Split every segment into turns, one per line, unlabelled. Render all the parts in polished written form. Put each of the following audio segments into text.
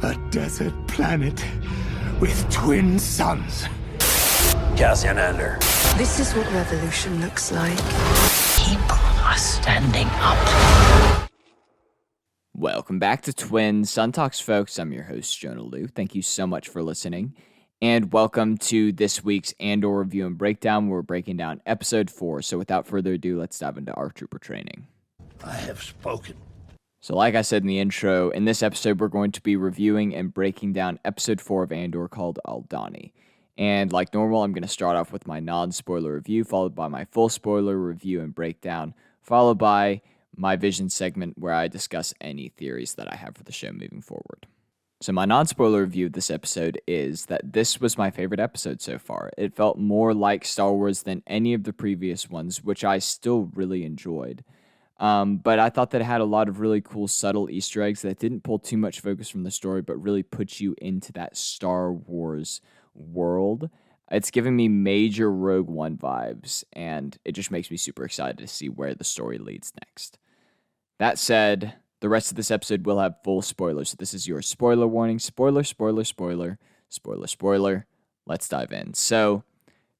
A desert planet with twin suns.
Cassian Andor.
This is what revolution looks like.
People are standing up.
Welcome back to Twin Sun Talks, folks. I'm your host, Jonah Liu. Thank you so much for listening. And welcome to this week's Andor review and breakdown. We're breaking down episode 4. So without further ado, let's dive into our trooper training.
I have spoken.
So like I said in the intro, in this episode, we're going to be reviewing and breaking down episode 4 of Andor called Aldhani. And like normal, I'm going to start off with my non-spoiler review, followed by my full spoiler review and breakdown, followed by my vision segment where I discuss any theories that I have for the show moving forward. So my non-spoiler review of this episode is that this was my favorite episode so far. It felt more like Star Wars than any of the previous ones, which I still really enjoyed. But I thought that it had a lot of really cool subtle Easter eggs that didn't pull too much focus from the story, but really put you into that Star Wars world. It's giving me major Rogue One vibes, and it just makes me super excited to see where the story leads next. That said, the rest of this episode will have full spoilers, so this is your spoiler warning. Spoiler, spoiler, spoiler, spoiler, spoiler. Let's dive in. So,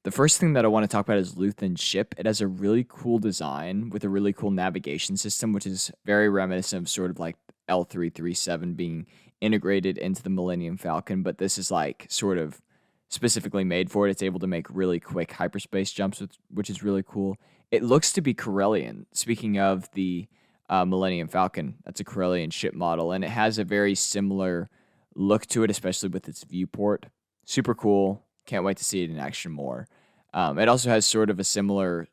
the first thing that I want to talk about is Lutheran's ship. It has a really cool design with a really cool navigation system, which is very reminiscent of sort of like L337 being integrated into the Millennium Falcon, but this is like sort of specifically made for it. It's able to make really quick hyperspace jumps, which is really cool. It looks to be Corellian. Speaking of the Millennium Falcon, that's a Corellian ship model, and it has a very similar look to it, especially with its viewport. Super cool. Can't wait to see it in action more. It also has sort of a similar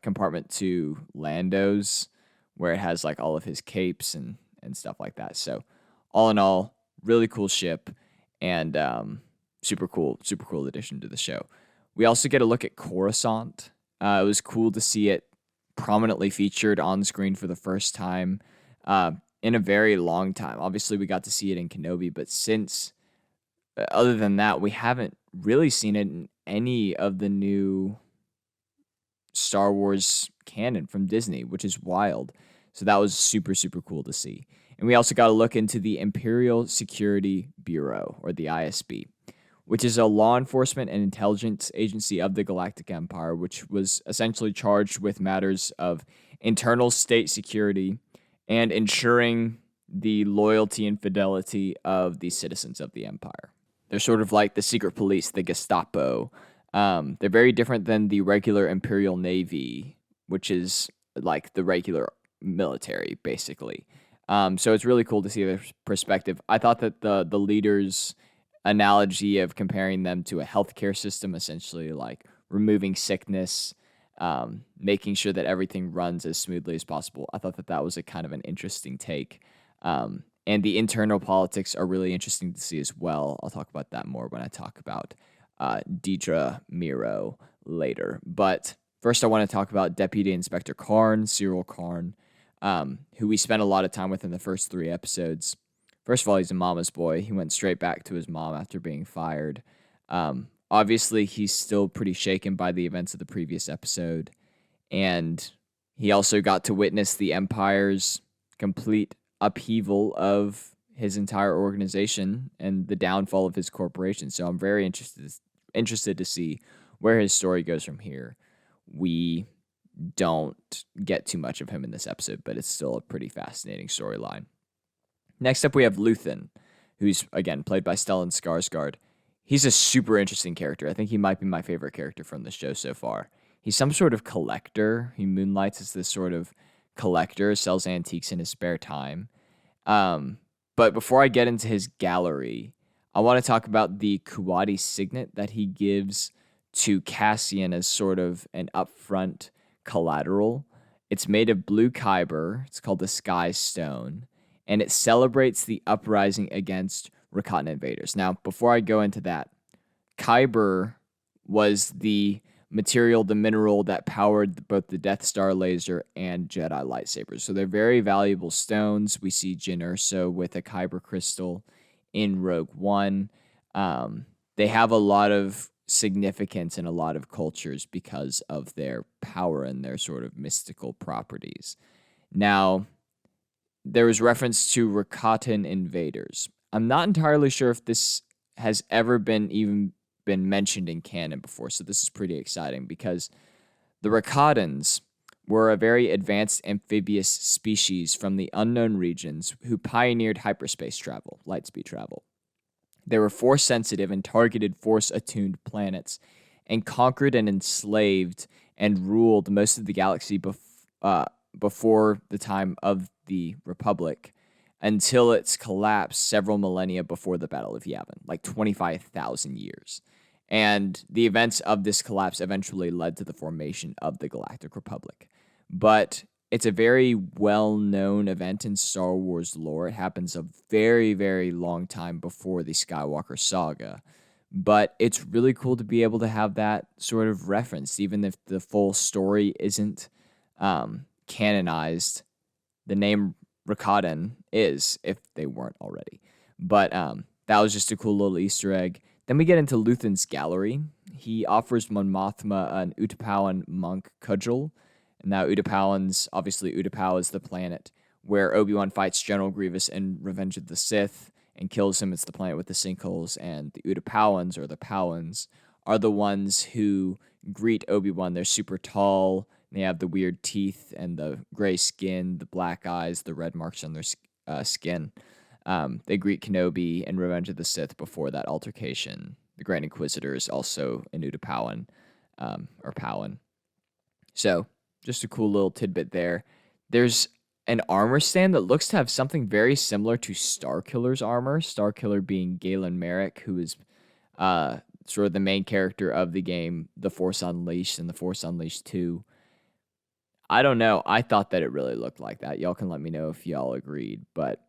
compartment to Lando's, where it has like all of his capes and stuff like that. So all in all, really cool ship and super cool addition to the show. We also get a look at Coruscant. It was cool to see it prominently featured on screen for the first time in a very long time. Obviously, we got to see it in Kenobi, but since other than that, we haven't really seen it in any of the new Star Wars canon from Disney, which is wild. So that was super, super cool to see. And we also got to look into the Imperial Security Bureau, or the ISB, which is a law enforcement and intelligence agency of the Galactic Empire, which was essentially charged with matters of internal state security and ensuring the loyalty and fidelity of the citizens of the Empire. They're sort of like the secret police, the Gestapo. They're very different than the regular Imperial Navy, which is like the regular military, basically. So it's really cool to see their perspective. I thought that the leaders' analogy of comparing them to a healthcare system, essentially like removing sickness, making sure that everything runs as smoothly as possible. I thought that was a kind of an interesting take. And the internal politics are really interesting to see as well. I'll talk about that more when I talk about Deidre Miro later. But first, I want to talk about Deputy Inspector Karn, Cyril Karn, who we spent a lot of time with in the first 3 episodes. First of all, he's a mama's boy. He went straight back to his mom after being fired. Obviously, he's still pretty shaken by the events of the previous episode. And he also got to witness the Empire's complete upheaval of his entire organization and the downfall of his corporation. So I'm very interested to see where his story goes from here. We don't get too much of him in this episode, but it's still a pretty fascinating storyline. Next up, we have Lutheran, who's, again, played by Stellan Skarsgård. He's a super interesting character. I think he might be my favorite character from the show so far. He's some sort of collector. He moonlights as this sort of collector, sells antiques in his spare time. But before I get into his gallery, I want to talk about the Kuwati signet that he gives to Cassian as sort of an upfront collateral. It's made of blue kyber. It's called the Sky Stone, and it celebrates the uprising against Rakatan invaders. Now, before I go into that, kyber was the material, the mineral that powered both the Death Star laser and Jedi lightsabers. So they're very valuable stones. We see Jyn Erso with a kyber crystal in Rogue One. They have a lot of significance in a lot of cultures because of their power and their sort of mystical properties. Now, there was reference to Rakatan invaders. I'm not entirely sure if this has ever been mentioned in canon before, so this is pretty exciting because the Rakatans were a very advanced amphibious species from the unknown regions who pioneered hyperspace travel, lightspeed travel. They were force-sensitive and targeted force-attuned planets and conquered and enslaved and ruled most of the galaxy before the time of the Republic until its collapse several millennia before the Battle of Yavin, like 25,000 years. And the events of this collapse eventually led to the formation of the Galactic Republic. But it's a very well-known event in Star Wars lore. It happens a very, very long time before the Skywalker saga. But it's really cool to be able to have that sort of reference, even if the full story isn't canonized. The name Rakatan is, if they weren't already. But that was just a cool little Easter egg. Then we get into Luthen's gallery. He offers Mon Mothma an Utapawan monk cudgel. And now obviously Utapau is the planet where Obi-Wan fights General Grievous in Revenge of the Sith and kills him. It's the planet with the sinkholes. And the Utapauans, or the Powans, are the ones who greet Obi-Wan. They're super tall. They have the weird teeth and the gray skin, the black eyes, the red marks on their skin. They greet Kenobi in Revenge of the Sith before that altercation. The Grand Inquisitor is also an Utapauan, or Pauan. So, just a cool little tidbit there. There's an armor stand that looks to have something very similar to Starkiller's armor. Starkiller being Galen Merrick, who is sort of the main character of the game, The Force Unleashed and The Force Unleashed 2. I don't know. I thought that it really looked like that. Y'all can let me know if y'all agreed, but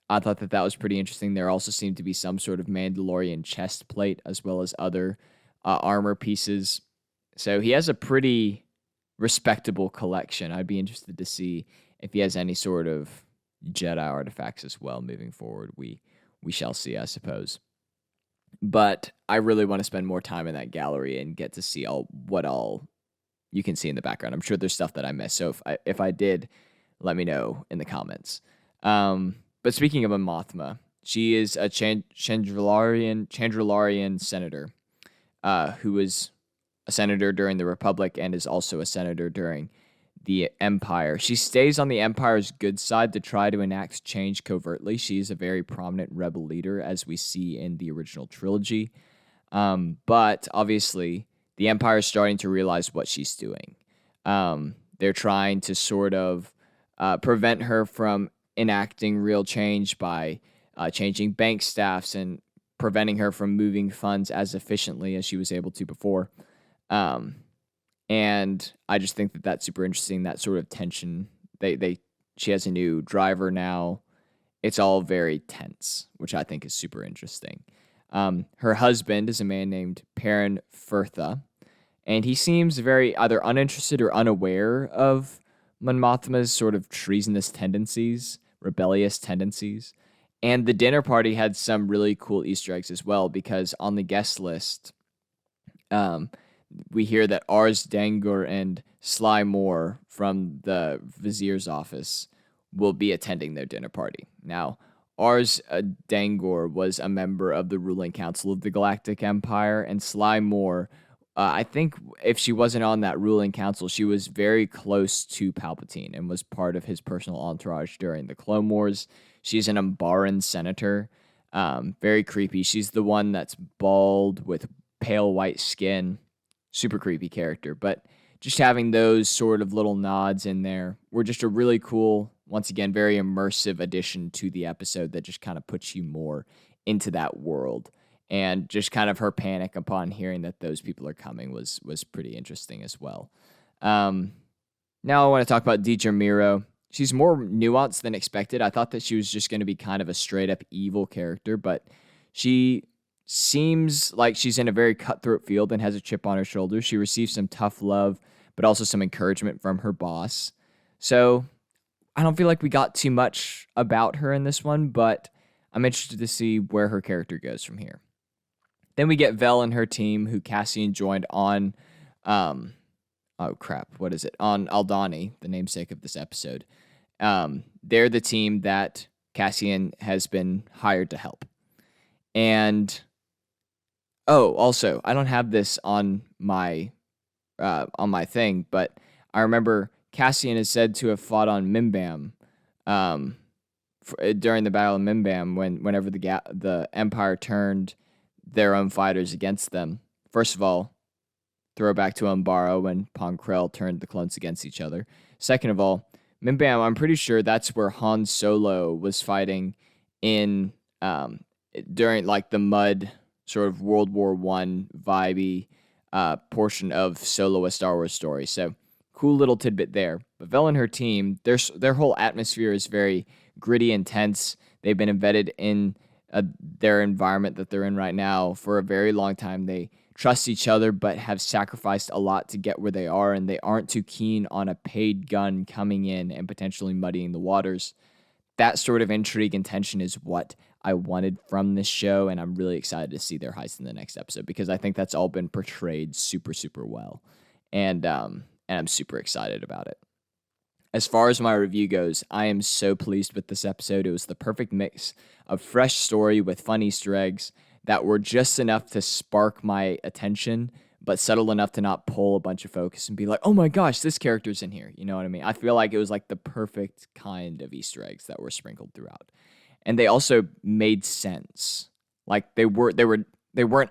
I thought that was pretty interesting. There also seemed to be some sort of Mandalorian chest plate as well as other armor pieces. So he has a pretty respectable collection. I'd be interested to see if he has any sort of Jedi artifacts as well moving forward. We shall see, I suppose. But I really want to spend more time in that gallery and get to see what all you can see in the background. I'm sure there's stuff that I missed. So if I did, let me know in the comments. But speaking of a Mothma, she is a Chandrillarian senator who was a senator during the Republic and is also a senator during the Empire. She stays on the Empire's good side to try to enact change covertly. She is a very prominent rebel leader, as we see in the original trilogy. But obviously, the Empire is starting to realize what she's doing. They're trying to sort of prevent her from enacting real change by changing bank staffs and preventing her from moving funds as efficiently as she was able to before. And I just think that that's super interesting, that sort of tension. She has a new driver now. It's all very tense, which I think is super interesting. Her husband is a man named Perrin Firtha, and he seems very either uninterested or unaware of Mon Mothma's sort of treasonous tendencies, rebellious tendencies. And the dinner party had some really cool Easter eggs as well, because on the guest list, we hear that Ars Dangur and Sly Moore from the Vizier's office will be attending their dinner party. Now, Ars Dangur was a member of the ruling council of the Galactic Empire, and Sly Moore, I think if she wasn't on that ruling council, she was very close to Palpatine and was part of his personal entourage during the Clone Wars. She's an Umbaran senator, very creepy. She's the one that's bald with pale white skin. Super creepy character, but just having those sort of little nods in there were just a really cool, once again, very immersive addition to the episode that just kind of puts you more into that world. And just kind of her panic upon hearing that those people are coming was pretty interesting as well. Now I want to talk about Deidre Miro. She's more nuanced than expected. I thought that she was just going to be kind of a straight-up evil character, but she seems like she's in a very cutthroat field and has a chip on her shoulder. She receives some tough love, but also some encouragement from her boss. So I don't feel like we got too much about her in this one, but I'm interested to see where her character goes from here. Then we get Vel and her team, who Cassian joined on, on Aldhani, the namesake of this episode. They're the team that Cassian has been hired to help. And also, I don't have this on my thing, but I remember Cassian is said to have fought on Mimbam during the Battle of Mimbam whenever the Empire turned their own fighters against them. First of all, throwback to Umbara when Ponkrell turned the clones against each other. Second of all, Mimbam, I'm pretty sure that's where Han Solo was fighting in during like the mud sort of World War I vibey portion of Solo: A Star Wars Story. So cool little tidbit there. But Vel and her team, their whole atmosphere is very gritty and tense. They've been embedded in their environment that they're in right now for a very long time. They trust each other, but have sacrificed a lot to get where they are, and they aren't too keen on a paid gun coming in and potentially muddying the waters. That sort of intrigue and tension is what I wanted from this show, and I'm really excited to see their heist in the next episode because I think that's all been portrayed super, super well, and I'm super excited about it. As far as my review goes, I am so pleased with this episode. It was the perfect mix of fresh story with fun Easter eggs that were just enough to spark my attention, but subtle enough to not pull a bunch of focus and be like, oh my gosh, this character's in here. You know what I mean? I feel like it was like the perfect kind of Easter eggs that were sprinkled throughout. And they also made sense. Like they weren't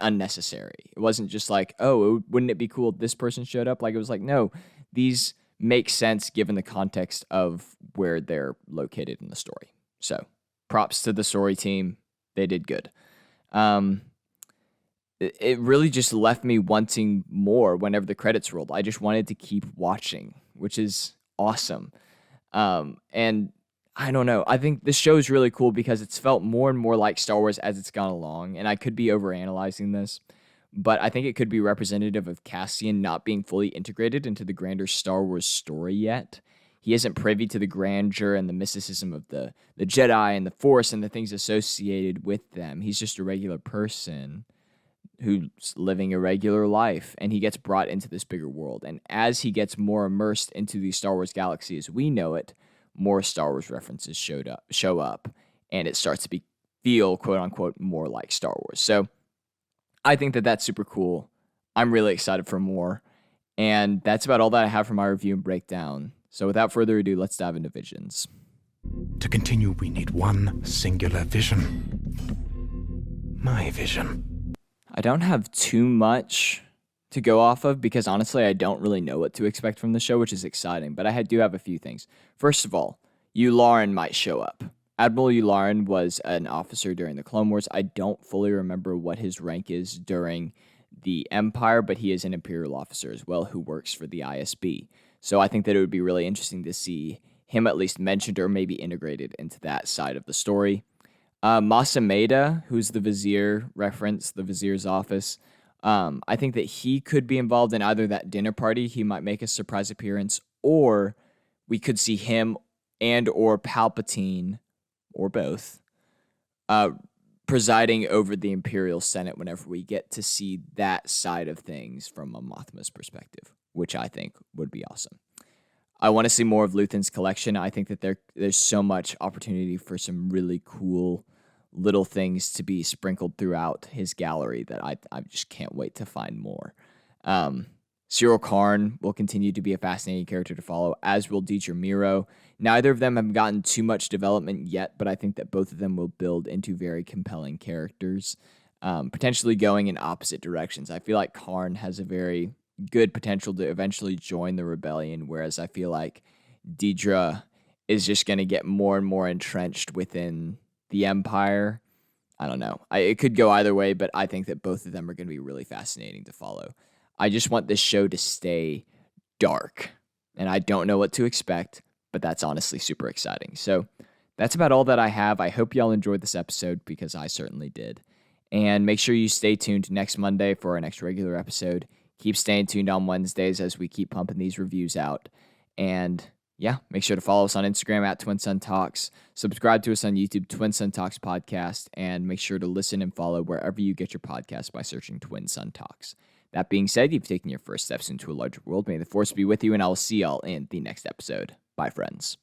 unnecessary. It wasn't just like, oh, wouldn't it be cool if this person showed up? Like it was like, no, these make sense given the context of where they're located in the story. So props to the story team. They did good. It really just left me wanting more whenever the credits rolled. I just wanted to keep watching, which is awesome. And I don't know. I think this show is really cool because it's felt more and more like Star Wars as it's gone along. And I could be overanalyzing this, but I think it could be representative of Cassian not being fully integrated into the grander Star Wars story yet. He isn't privy to the grandeur and the mysticism of the Jedi and the Force and the things associated with them. He's just a regular person who's living a regular life, and he gets brought into this bigger world. And as he gets more immersed into the Star Wars galaxy as we know it, more Star Wars references show up, and it starts to feel, quote-unquote, more like Star Wars. So I think that that's super cool. I'm really excited for more. And that's about all that I have for my review and breakdown. So without further ado, let's dive into visions.
To continue, we need one singular vision. My vision.
I don't have too much to go off of because honestly, I don't really know what to expect from the show, which is exciting. But I do have a few things. First of all, Yularen might show up. Admiral Yularen was an officer during the Clone Wars. I don't fully remember what his rank is during the Empire, but he is an Imperial officer as well who works for the ISB. So I think that it would be really interesting to see him at least mentioned or maybe integrated into that side of the story. Masameda, who's the Vizier reference, the Vizier's office, I think that he could be involved in either that dinner party. He might make a surprise appearance, or we could see him and or Palpatine, or both, presiding over the Imperial Senate whenever we get to see that side of things from a Mothma's perspective, which I think would be awesome. I want to see more of Luthen's collection. I think that there's so much opportunity for some really cool little things to be sprinkled throughout his gallery that I just can't wait to find more. Cyril Karn will continue to be a fascinating character to follow, as will Deidre Miro. Neither of them have gotten too much development yet, but I think that both of them will build into very compelling characters, potentially going in opposite directions. I feel like Karn has a very good potential to eventually join the rebellion, whereas I feel like Deidre is just going to get more and more entrenched within the Empire. I don't know. It could go either way, but I think that both of them are going to be really fascinating to follow. I just want this show to stay dark, and I don't know what to expect, but that's honestly super exciting. So that's about all that I have. I hope y'all enjoyed this episode because I certainly did. And make sure you stay tuned next Monday for our next regular episode. Keep staying tuned on Wednesdays as we keep pumping these reviews out. And yeah, make sure to follow us on Instagram at Twin Sun Talks. Subscribe to us on YouTube, Twin Sun Talks Podcast. And make sure to listen and follow wherever you get your podcast by searching Twin Sun Talks. That being said, you've taken your first steps into a larger world. May the Force be with you, and I will see y'all in the next episode. Bye, friends.